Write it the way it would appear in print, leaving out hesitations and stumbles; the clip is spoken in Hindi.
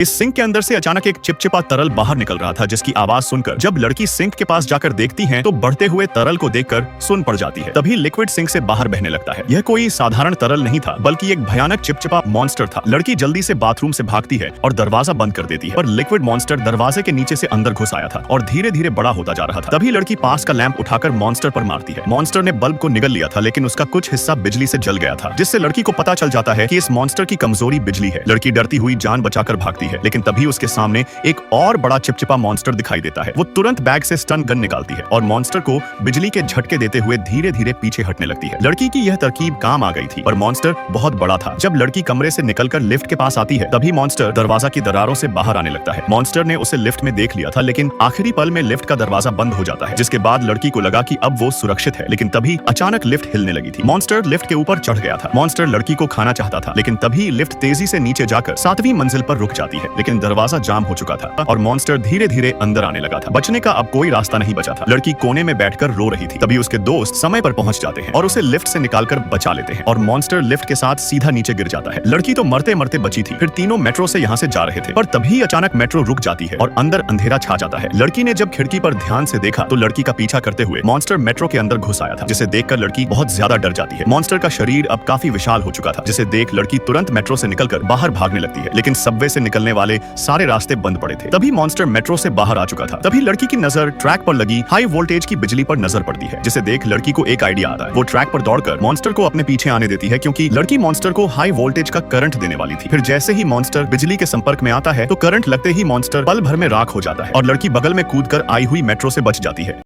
इस सिंक के अंदर से अचानक एक चिपचिपा तरल बाहर निकल रहा था, जिसकी आवाज सुनकर जब लड़की सिंक के पास जाकर देखती है तो बढ़ते हुए तरल को देखकर सुन पड़ जाती है। तभी लिक्विड सिंक से बाहर बहने लगता है। यह कोई साधारण तरल नहीं था, बल्कि एक भयानक चिपचिपा मॉन्स्टर था। लड़की जल्दी से बाथरूम से भागती है और दरवाजा बंद कर देती है, पर लिक्विड मॉन्स्टर दरवाजे के नीचे से अंदर घुस आया था और धीरे धीरे बड़ा होता जा रहा था। तभी लड़की पास का लैंप उठाकर मॉन्स्टर पर मारती है। मॉन्स्टर ने बल्ब को निगल लिया था, लेकिन उसका कुछ हिस्सा बिजली से जल गया था, जिससे लड़की को पता चल जाता है कि इस मॉन्स्टर की कमजोरी बिजली है। लड़की डरती हुई जान बचाकर भागती है, लेकिन तभी उसके सामने एक और बड़ा चिपचिपा मॉन्स्टर दिखाई देता है। वो तुरंत बैग से स्टन गन निकालती है और मॉन्स्टर को बिजली के झटके देते हुए धीरे धीरे पीछे हटने लगती है। लड़की की यह तरकीब काम आ गई थी, पर मॉन्स्टर बहुत बड़ा था। जब लड़की कमरे से निकलकर लिफ्ट के पास आती है, तभी मॉन्स्टर दरवाजा की दरारों से बाहर आने लगता है। मॉन्स्टर ने उसे लिफ्ट में देख लिया था, लेकिन आखिरी पल में लिफ्ट का दरवाजा बंद हो जाता है, जिसके बाद लड़की को लगा कि अब वो सुरक्षित है। लेकिन तभी अचानक लिफ्ट हिलने लगी थी। मॉन्स्टर लिफ्ट के ऊपर चढ़ गया था। मॉन्स्टर लड़की को खाना चाहता था, लेकिन तभी लिफ्ट तेजी से नीचे जाकर 7वीं मंजिल पर रुक जाती है। लेकिन दरवाजा जाम हो चुका था और मॉन्स्टर धीरे धीरे अंदर आने लगा था। बचने का अब कोई रास्ता नहीं बचा था। लड़की कोने में बैठकर रो रही थी। तभी उसके दोस्त समय पर पहुंच जाते हैं और उसे लिफ्ट से निकालकर बचा लेते हैं और मॉन्स्टर लिफ्ट के साथ सीधा नीचे गिर जाता है। लड़की तो मरते मरते बची थी। फिर तीनों मेट्रो से यहाँ से जा रहे थे, पर तभी अचानक मेट्रो रुक जाती है और अंदर अंधेरा छा जाता है। लड़की ने जब खिड़की पर ध्यान से देखा तो लड़की का पीछा करते हुए मॉन्स्टर मेट्रो के अंदर घुस आया था, जिसे देखकर लड़की बहुत ज्यादा डर जाती है। मॉन्स्टर का शरीर अब काफी विशाल हो चुका था, जिसे देख लड़की तुरंत मेट्रो से निकलकर बाहर भागने लगती है, लेकिन सबवे से निकलने वाले सारे रास्ते बंद पड़े थे। तभी मॉन्स्टर मेट्रो से बाहर आ चुका था। तभी लड़की की नजर ट्रैक पर लगी हाई वोल्टेज की बिजली पर नजर पड़ती है, जिसे देख लड़की को एक आइडिया आता है। वो ट्रैक पर दौड़कर मॉन्स्टर को अपने पीछे आने देती है, क्योंकि लड़की मॉन्स्टर को हाई वोल्टेज का करंट देने वाली थी। फिर जैसे ही मॉन्स्टर बिजली के संपर्क में आता है तो करंट लगते ही मॉन्स्टर पल भर में राख हो जाता है और लड़की बगल में कूदकर आई हुई मेट्रो से बच जाती है।